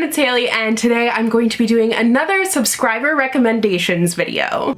it's Hailey, and today I'm going to be doing another subscriber recommendations video.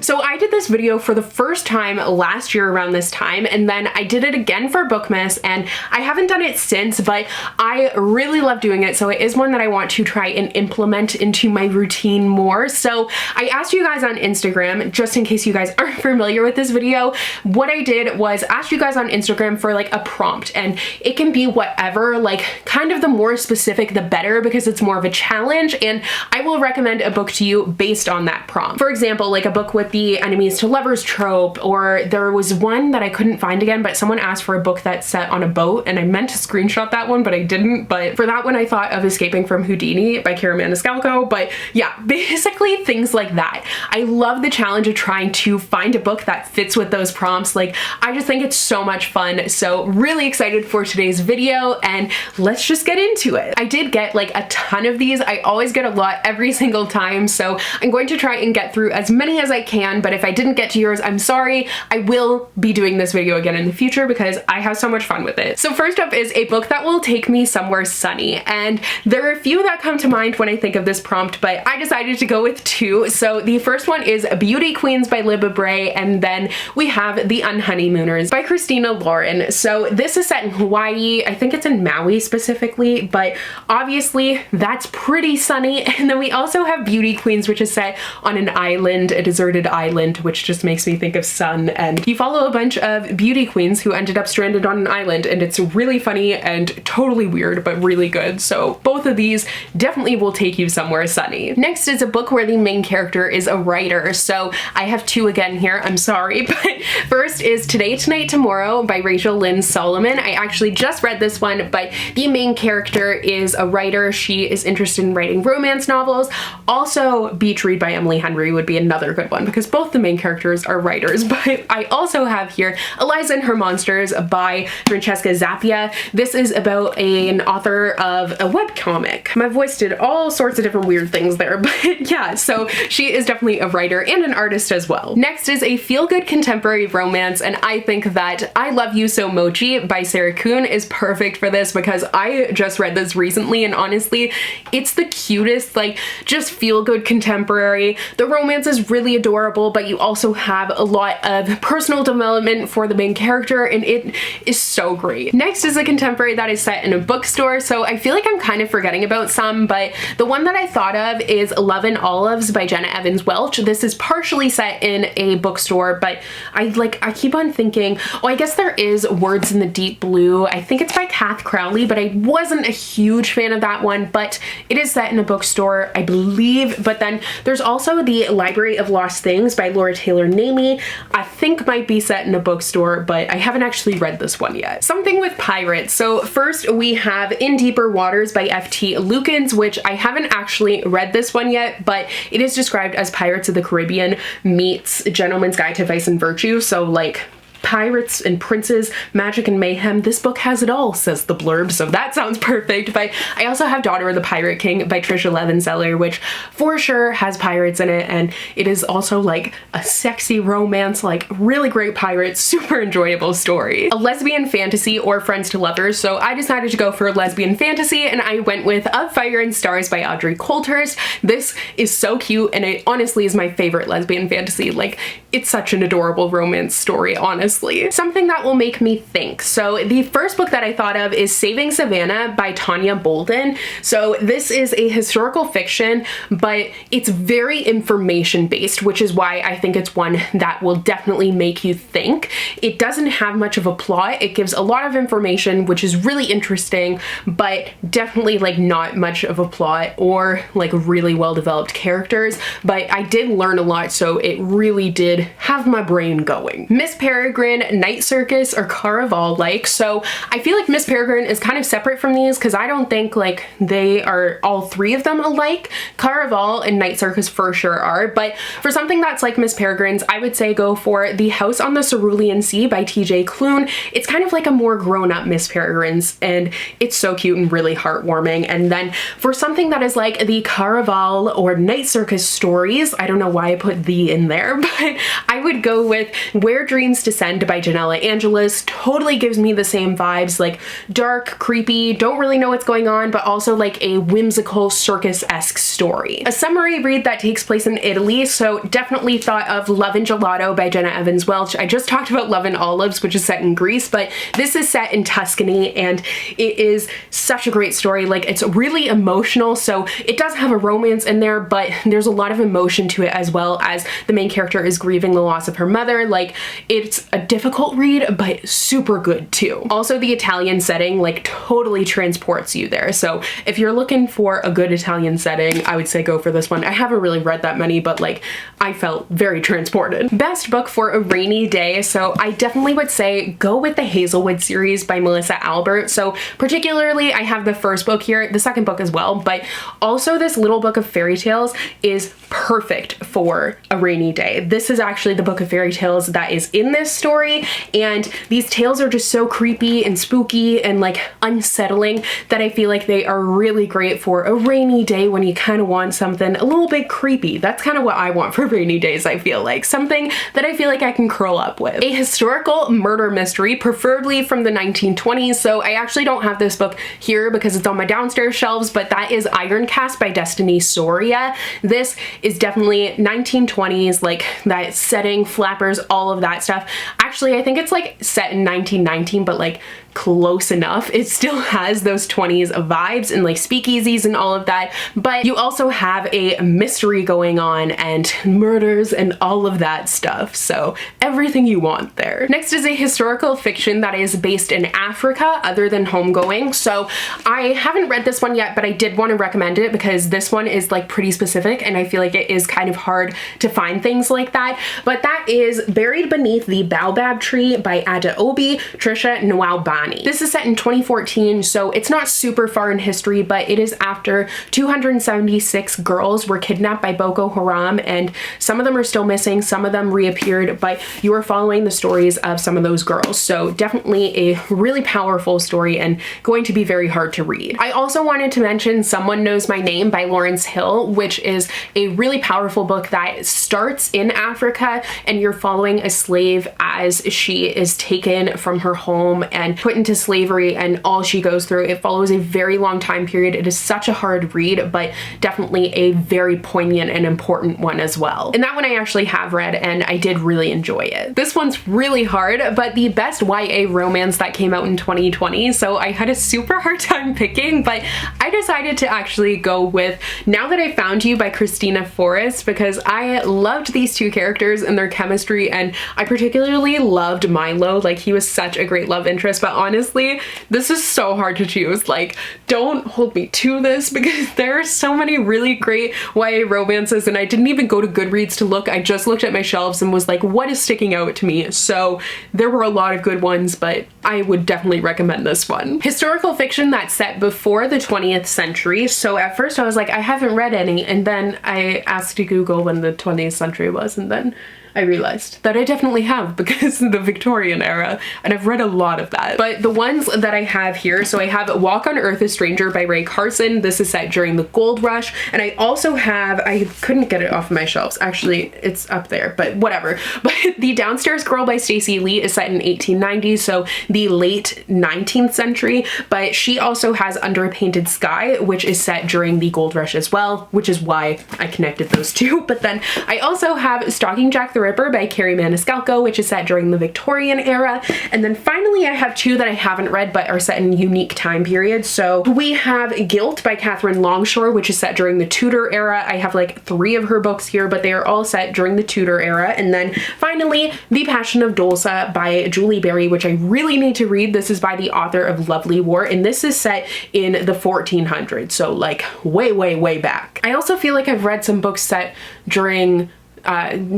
So I did this video for the first time last year around this time, and then I did it again for Bookmas, and I haven't done it since, but I really love doing it, so it is one that I want to try and implement into my routine more. So I asked you guys on Instagram, just in case you guys aren't familiar with this video, what I did was ask you guys on Instagram for like a prompt, and it can be whatever, like kind of the more specific the better, because it's more of a challenge, and I will recommend a book to you based on that prompt. For example, like a book with the enemies to lovers trope, or there was one that I couldn't find again, but someone asked for a book that's set on a boat, and I meant to screenshot that one, but I didn't. But for that one, I thought of Escaping from Houdini by Kara Maniscalco. But yeah, basically things like that. I love the challenge of trying to find a book that fits with those prompts. Like, I just think it's so much fun. So really excited for today's video, and let's just get into it. I did get like a ton of these. I always get a lot every single time, so I'm going to try and get through as many as I can. But if I didn't get to yours, I'm sorry. I will be doing this video again in the future because I have so much fun with it. So first up is a book that will take me somewhere sunny, and there are a few that come to mind when I think of this prompt, but I decided to go with two. So the first one is Beauty Queens by looooove, and then we have The Unhoneymooners by Christina Lauren. So this is set in Hawaii. I think it's in Maui specifically, but obviously that's pretty sunny. And then we also have Beauty Queens, which is set on an island, a deserted island, which just makes me think of sun, and you follow a bunch of beauty queens who ended up stranded on an island, and it's really funny and totally weird, but really good. So both of these definitely will take you somewhere sunny. Next is a book where the main character is a writer. So I have two again here, I'm sorry, but first is Today, Tonight, Tomorrow by Rachel Lynn Solomon. I actually just read this one, but the main character is a writer. She is interested in writing romance novels. Also, Beach Read by Emily Henry would be another good one, because both the main characters are writers. But I also have here Eliza and Her Monsters by Francesca Zappia. This is about an author of a webcomic. My voice did all sorts of different weird things there, but yeah, so she is definitely a writer and an artist as well. Next is a feel-good contemporary romance, and I think that I Love You So Mochi by Sarah Kuhn is perfect for this, because I just read this recently, and honestly, it's the cutest, like, just feel-good contemporary. The romance is really adorable, but you also have a lot of personal development for the main character, and it is so great. Next is a contemporary that is set in a bookstore. So I feel like I'm kind of forgetting about some, but the one that I thought of is Love and Olives by Jenna Evans Welch. This is partially set in a bookstore, but I keep on thinking, oh, I guess there is Words in the Deep Blue. I think it's by Kath Crowley, but I wasn't a huge fan of that one, but it is set in a bookstore, I believe. But then there's also The Library of Lost Things by Laura Taylor Namey. I think might be set in a bookstore, but I haven't actually read this one yet. Something with pirates. So first we have In Deeper Waters by F.T. Lukens, which I haven't actually read this one yet, but it is described as Pirates of the Caribbean meets Gentleman's Guide to Vice and Virtue. So like pirates and princes, magic and mayhem. This book has it all, says the blurb, so that sounds perfect. But I also have Daughter of the Pirate King by Trisha Levenseller, which for sure has pirates in it, and it is also like a sexy romance, like really great pirates, super enjoyable story. A lesbian fantasy or friends to lovers, so I decided to go for a lesbian fantasy, and I went with Of Fire and Stars by Audrey Coulthurst. This is so cute, and it honestly is my favorite lesbian fantasy. Like, it's such an adorable romance story, honestly. Something that will make me think. So the first book that I thought of is Saving Savannah by Tanya Bolden. So this is a historical fiction, but it's very information based, which is why I think it's one that will definitely make you think. It doesn't have much of a plot. It gives a lot of information, which is really interesting, but definitely like not much of a plot or like really well developed characters. But I did learn a lot, so it really did have my brain going. Miss Peregrine, Night Circus, or Caraval-like. So I feel like Miss Peregrine is kind of separate from these, because I don't think like they are all three of them alike. Caraval and Night Circus for sure are, but for something that's like Miss Peregrine's, I would say go for The House on the Cerulean Sea by TJ Klune. It's kind of like a more grown-up Miss Peregrine's, and it's so cute and really heartwarming. And then for something that is like the Caraval or Night Circus stories, I don't know why I put the in there, but I would go with Where Dreams Descend Bookland by Janella Angelis totally gives me the same vibes, like dark, creepy, don't really know what's going on, but also like a whimsical circus-esque story. A summary read that takes place in Italy, so definitely thought of Love and Gelato by Jenna Evans Welch. I just talked about Love and Olives, which is set in Greece, but this is set in Tuscany, and it is such a great story. Like, it's really emotional, so it does have a romance in there, but there's a lot of emotion to it, as well as the main character is grieving the loss of her mother. Like, it's a difficult read, but super good too. Also, the Italian setting like totally transports you there, so if you're looking for a good Italian setting, I would say go for this one. I haven't really read that many, but like, I felt very transported. Best book for a rainy day, so I definitely would say go with the Hazelwood series by Melissa Albert. So particularly, I have the first book here, the second book as well, but also this little book of fairy tales is perfect for a rainy day. This is actually the book of fairy tales that is in this story, and these tales are just so creepy and spooky and like unsettling that I feel like they are really great for a rainy day when you kind of want something a little bit creepy. That's kind of what I want for rainy days. I feel like something that I feel like I can curl up with. A historical murder mystery, preferably from the 1920s. So I actually don't have this book here because it's on my downstairs shelves, but that is Iron Cast by Destiny Soria. This is definitely 1920s, like that setting, flappers, all of that stuff. Actually, I think it's like set in 1919, but like close enough. It still has those 20s vibes and like speakeasies and all of that, but you also have a mystery going on and murders and all of that stuff, so everything you want there. Next is a historical fiction that is based in Africa other than Homegoing. So I haven't read this one yet, but I did want to recommend it because this one is like pretty specific, and I feel like it is kind of hard to find things like that. But that is Buried Beneath the Baobab Tree by Adaobi Trisha Nwabani. This is set in 2014, so it's not super far in history, but it is after 276 girls were kidnapped by Boko Haram, and some of them are still missing, some of them reappeared, but you are following the stories of some of those girls. So definitely a really powerful story and going to be very hard to read. I also wanted to mention Someone Knows My Name by Lawrence Hill, which is a really powerful book that starts in Africa, and you're following a slave as she is taken from her home and put into slavery and all she goes through. It follows a very long time period. It is such a hard read, but definitely a very poignant and important one as well. And that one I actually have read, and I did really enjoy it. This one's really hard, but the best YA romance that came out in 2020, so I had a super hard time picking, but I decided to actually go with Now That I Found You by Christina Forrest, because I loved these two characters and their chemistry, and I particularly loved Milo. Like, he was such a great love interest, but honestly, this is so hard to choose. Like, don't hold me to this because there are so many really great YA romances, and I didn't even go to Goodreads to look. I just looked at my shelves and was like, what is sticking out to me? So there were a lot of good ones, but I would definitely recommend this one. Historical fiction that's set before the 20th century. So at first I was like, I haven't read any, and then I asked to Google when the 20th century was, and then I realized that I definitely have, because of the Victorian era, and I've read a lot of that. But the ones that I have here, so I have Walk on Earth a Stranger by Ray Carson. This is set during the Gold Rush. And I also have, I couldn't get it off my shelves. Actually, it's up there, but whatever. But The Downstairs Girl by Stacey Lee is set in 1890, so the late 19th century. But she also has Under a Painted Sky, which is set during the Gold Rush as well, which is why I connected those two. But then I also have Stalking Jack the Ripper by Carrie Maniscalco, which is set during the Victorian era. And then finally I have two that I haven't read but are set in unique time periods. So we have Guilt by Catherine Longshore, which is set during the Tudor era. I have like 3 of her books here, but they are all set during the Tudor era. And then finally The Passion of Dulce by Julie Berry, which I really need to read. This is by the author of Lovely War, and this is set in the 1400s, so like way back. I also feel like I've read some books set during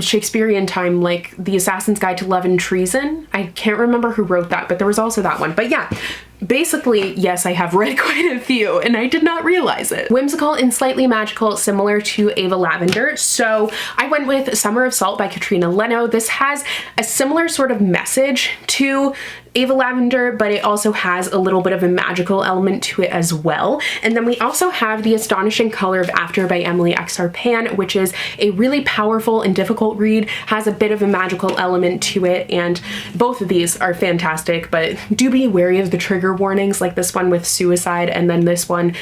Shakespearean time, like The Assassin's Guide to Love and Treason. I can't remember who wrote that, but there was also that one. But yeah, basically, yes, I have read quite a few, and I did not realize it. Whimsical and slightly magical, similar to Ava Lavender. So I went with Summer of Salt by Katrina Leno. This has a similar sort of message to Ava Lavender, but it also has a little bit of a magical element to it as well. And then we also have The Astonishing Color of After by Emily X.R. Pan, which is a really powerful and difficult read, has a bit of a magical element to it, and both of these are fantastic, but do be wary of the trigger warnings, like this one with suicide, and then this one,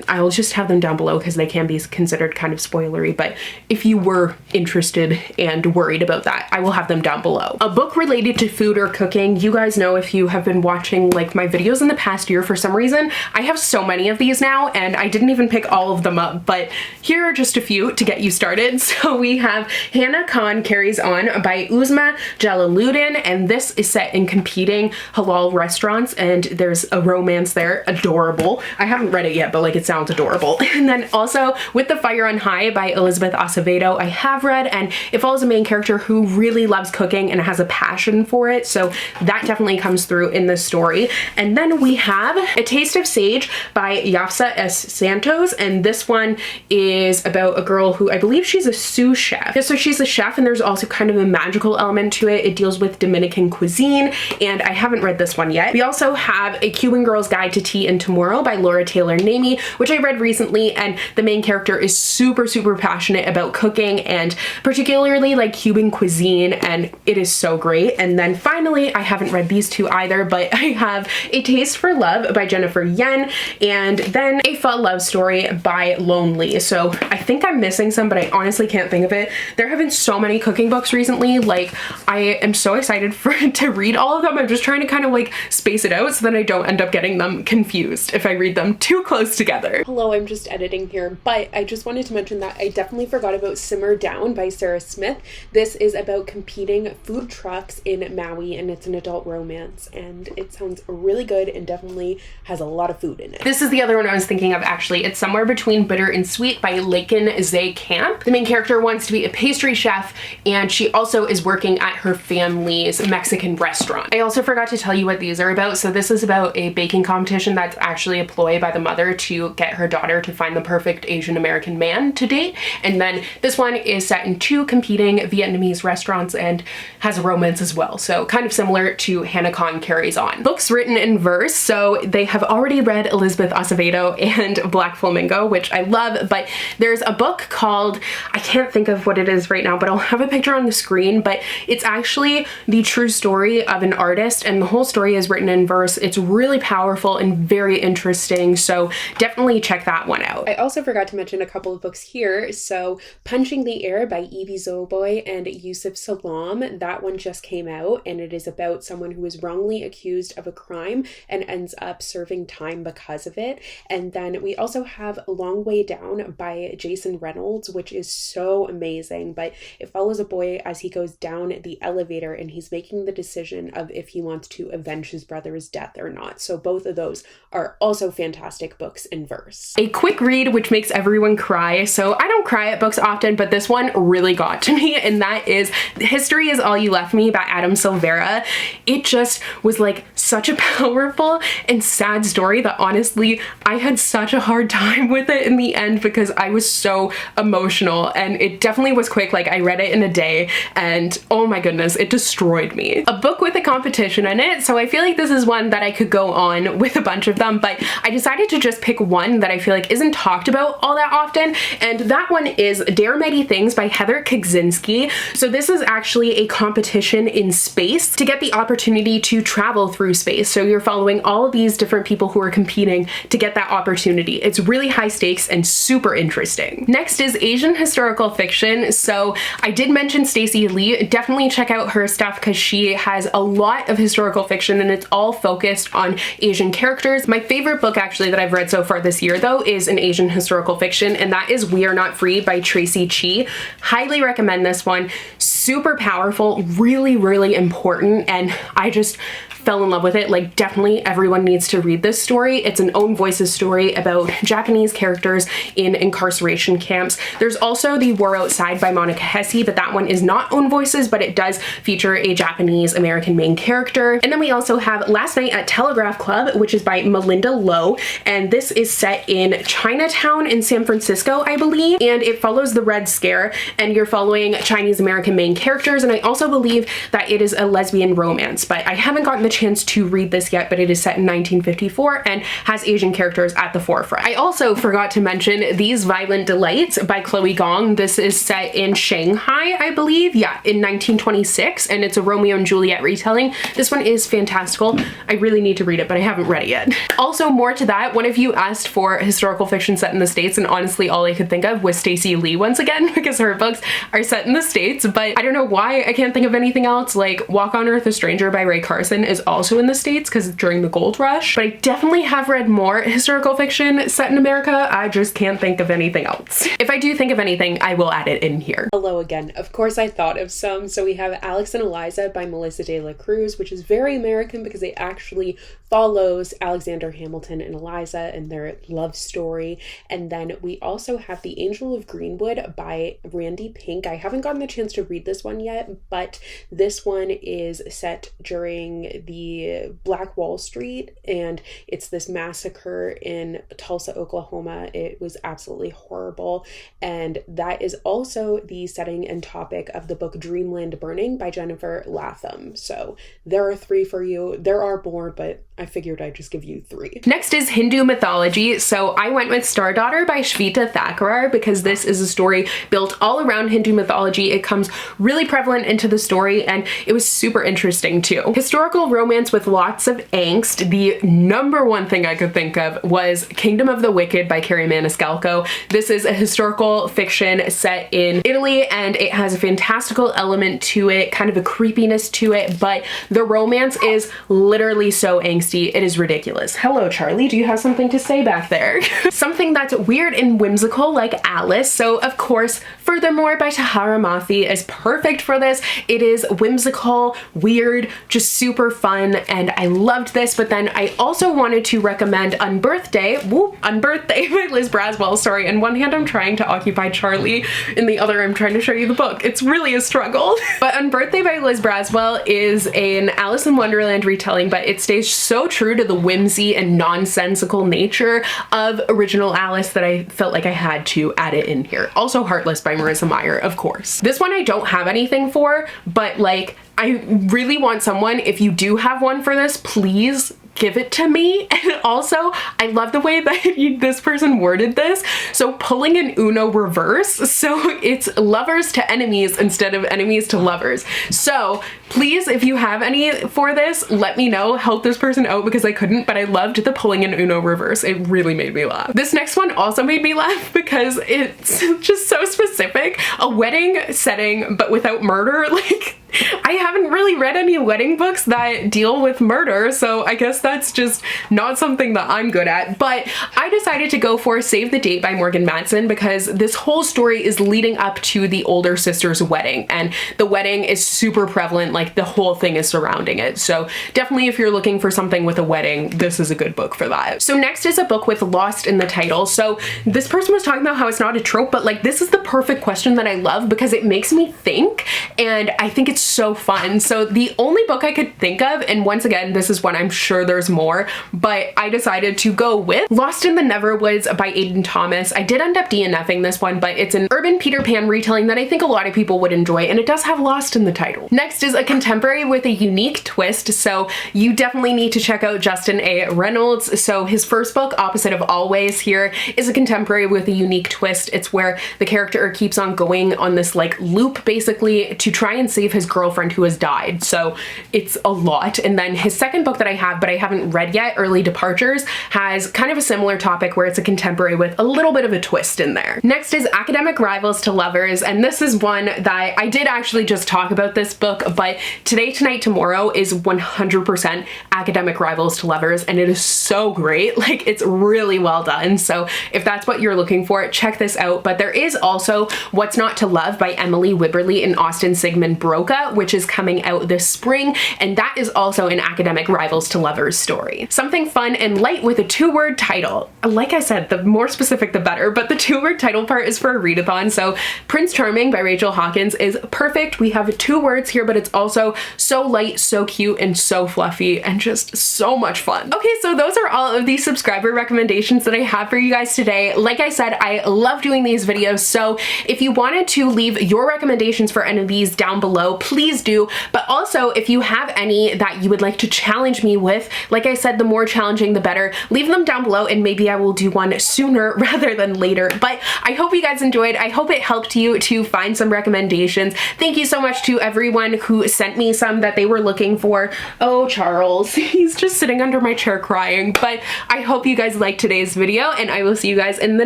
I'll just have them down below because they can be considered kind of spoilery, but if you were interested and worried about that, I will have them down below. A book related to food or cooking. You guys know, if you have been watching like my videos in the past year, for some reason I have so many of these now and I didn't even pick all of them up, but here are just a few to get you started. So we have Hannah Khan Carries On by Uzma Jalaluddin, and this is set in competing halal restaurants and there's a romance there. Adorable. I haven't read it yet, but like it sounds adorable. And then also With the Fire on High by Elizabeth Acevedo, I have read, and it follows a main character who really loves cooking and has a passion for it, so that definitely comes through in this story. And then we have A Taste of Sage by Yafsa S. Santos, and this one is about a girl who, I believe she's a sous chef. Yeah, so she's a chef and there's also kind of a magical element to it. It deals with Dominican cuisine, and I haven't read this one yet. We also have A Cuban Girl's Guide to Tea and Tomorrow by Laura Taylor Namey, which I read recently, and the main character is super passionate about cooking and particularly like Cuban cuisine, and it is so great. And then finally, I haven't read these two either, but I have A Taste for Love by Jennifer Yen, and then A Pho Love Story by Lonely. So I think I'm missing some, but I honestly can't think of it. There have been so many cooking books recently, like I am so excited to read all of them. I'm just trying to kind of like space it out so that I don't end up getting them confused if I read them too close together. Hello, I'm just editing here, but I just wanted to mention that I definitely forgot about Simmer Down by Sarah Smith. This is about competing food trucks in Maui, and it's an adult romance, and it sounds really good and definitely has a lot of food in it. This is the other one I was thinking of, actually. It's Somewhere Between Bitter and Sweet by Laken Zay Camp. The main character wants to be a pastry chef, and she also is working at her family's Mexican restaurant. I also forgot to tell you what these are about. So this is about a baking competition that's actually a ploy by the mother to get her daughter to find the perfect Asian American man to date. And then this one is set in two competing Vietnamese restaurants and has a romance as well. So kind of similar to Hannah Khan Carries On. Books written in verse. So they have already read Elizabeth Acevedo and Black Flamingo, which I love, but there's a book called, I can't think of what it is right now, but I'll have a picture on the screen, but it's actually the true story of an artist, and the whole story is written in verse. It's really powerful and very interesting, so definitely check that one out. I also forgot to mention a couple of books here. So Punching the Air by Evie Zoboy and Yusuf Salam. That one just came out, and it is about someone who is wrongly accused of a crime and ends up serving time because of it. And then we also have Long Way Down by Jason Reynolds, which is so amazing, but it follows a boy as he goes down the elevator and he's making the decision of if he wants to avenge his brother's death or not. So both of those are also fantastic books in verse. A quick read which makes everyone cry. So I don't cry at books often, but this one really got to me, and that is History Is All You Left Me by Adam Silvera. It just was like such a powerful and sad story that honestly I had such a hard time with it in the end because I was so emotional, and it definitely was quick. Like I read it in a day and oh my goodness, it destroyed me. A book with a competition in it, so I feel like this is one that I could go on with a bunch of them, but I decided to just pick one that I feel like isn't talked about all that often, and that one is Dare Mighty Things by Heather Kaczynski. So this is actually a competition in space to get the opportunity to travel through space. So you're following all of these different people who are competing to get that opportunity. It's really high stakes and super interesting. Next is Asian historical fiction. So I did mention Stacey Lee. Definitely check out her stuff because she has a lot of historical fiction and it's all focused on Asian characters. My favorite book actually that I've read so far this year though is an Asian historical fiction, and that is We Are Not Free by Tracy Chee. Highly recommend this one. Super powerful, really important, and I just fell in love with it. Like definitely everyone needs to read this story. It's an own voices story about Japanese characters in incarceration camps. There's also The War Outside by Monica Hesse, but that one is not own voices, but it does feature a Japanese American main character. And then we also have Last Night at Telegraph Club, which is by Melinda Lowe, and this is set in Chinatown in San Francisco, I believe, and it follows the Red Scare, and you're following Chinese American main characters, and I also believe that it is a lesbian romance, but I haven't gotten the chance to read this yet, but it is set in 1954 and has Asian characters at the forefront. I also forgot to mention These Violent Delights by Chloe Gong. This is set in Shanghai, I believe. Yeah, in 1926, and it's a Romeo and Juliet retelling. This one is fantastical. I really need to read it, but I haven't read it yet. Also, more to that, one of you asked for historical fiction set in the States, and honestly, all I could think of was Stacey Lee once again, because her books are set in the States, but I don't know why I can't think of anything else. Like Walk on Earth, a Stranger by Ray Carson is also in the States because during the gold rush, but I definitely have read more historical fiction set in America. I just can't think of anything else. If I do think of anything, I will add it in here. Hello again. Of course I thought of some. So we have Alex and Eliza by Melissa de la Cruz, which is very American because it actually follows Alexander Hamilton and Eliza and their love story. And then we also have The Angel of Greenwood by Randy Pink. I haven't gotten the chance to read this one yet, but this one is set during the Black Wall Street, and it's this massacre in Tulsa, Oklahoma. It was absolutely horrible, and that is also the setting and topic of the book Dreamland Burning by Jennifer Latham. So there are 3 for you. There are more, but I figured I'd just give you 3. Next is Hindu mythology. So I went with Star Daughter by Shveta Thakrar because this is a story built all around Hindu mythology. It comes really prevalent into the story, and it was super interesting too. Historical romance with lots of angst. The number one thing I could think of was Kingdom of the Wicked by Carrie Maniscalco. This is a historical fiction set in Italy, and it has a fantastical element to it, kind of a creepiness to it, but the romance is literally so angsty. It is ridiculous. Hello, Charlie. Do you have something to say back there? Something that's weird and whimsical like Alice. So of course, Furthermore by Tahara Mafi is perfect for this. It is whimsical, weird, just super fun, and I loved this. But then I also wanted to recommend Unbirthday by Liz Braswell. Sorry, in one hand I'm trying to occupy Charlie, in the other I'm trying to show you the book. It's really a struggle. But Unbirthday by Liz Braswell is an Alice in Wonderland retelling, but it stays so true to the whimsy and nonsensical nature of original Alice that I felt like I had to add it in here. Also Heartless by Marissa Meyer, of course. This one I don't have anything for, but like, I really want someone, if you do have one for this, please give it to me. And also, I love the way that this person worded this. So pulling an Uno reverse. So it's lovers to enemies instead of enemies to lovers. So please, if you have any for this, let me know. Help this person out because I couldn't, but I loved the pulling an Uno reverse. It really made me laugh. This next one also made me laugh because it's just so specific. A wedding setting, but without murder. Like, I haven't really read any wedding books that deal with murder, so I guess that's just not something that I'm good at. But I decided to go for Save the Date by Morgan Matson because this whole story is leading up to the older sister's wedding, and the wedding is super prevalent, like the whole thing is surrounding it. So definitely if you're looking for something with a wedding, this is a good book for that. So next is a book with Lost in the title. So this person was talking about how it's not a trope, but like this is the perfect question that I love because it makes me think, and I think it's so fun. So the only book I could think of, and once again, this is one I'm sure there's more, but I decided to go with Lost in the Neverwoods by Aiden Thomas. I did end up DNFing this one, but it's an urban Peter Pan retelling that I think a lot of people would enjoy, and it does have Lost in the title. Next is a contemporary with a unique twist, so you definitely need to check out Justin A. Reynolds. So his first book, Opposite of Always, here is a contemporary with a unique twist. It's where the character keeps on going on this like loop basically to try and save his girlfriend who has died. So it's a lot. And then his second book that I have, but I haven't read yet, Early Departures, has kind of a similar topic where it's a contemporary with a little bit of a twist in there. Next is Academic Rivals to Lovers, and this is one that I did actually just talk about this book, but Today, Tonight, Tomorrow is 100% Academic Rivals to Lovers, and it is so great. Like, it's really well done. So if that's what you're looking for, check this out. But there is also What's Not to Love by Emily Wibberley and Austin Sigmund Broca, which is coming out this spring, and that is also an Academic Rivals to Lovers story. Something fun and light with a 2-word title. Like I said, the more specific the better, but the 2-word title part is for a readathon. So Prince Charming by Rachel Hawkins is perfect. We have 2 words here, but it's also so light, so cute, and so fluffy, and just so much fun. Okay, so those are all of the subscriber recommendations that I have for you guys today. Like I said, I love doing these videos, so if you wanted to leave your recommendations for any of these down below, please do. But also, if you have any that you would like to challenge me with, like I said, the more challenging the better. Leave them down below and maybe I will do one sooner rather than later. But I hope you guys enjoyed. I hope it helped you to find some recommendations. Thank you so much to everyone who sent me some that they were looking for. Oh, Charles, he's just sitting under my chair crying. But I hope you guys liked today's video and I will see you guys in the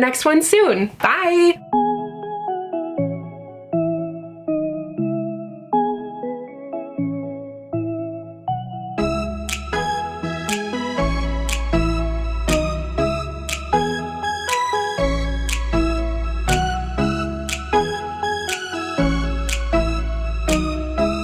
next one soon. Bye!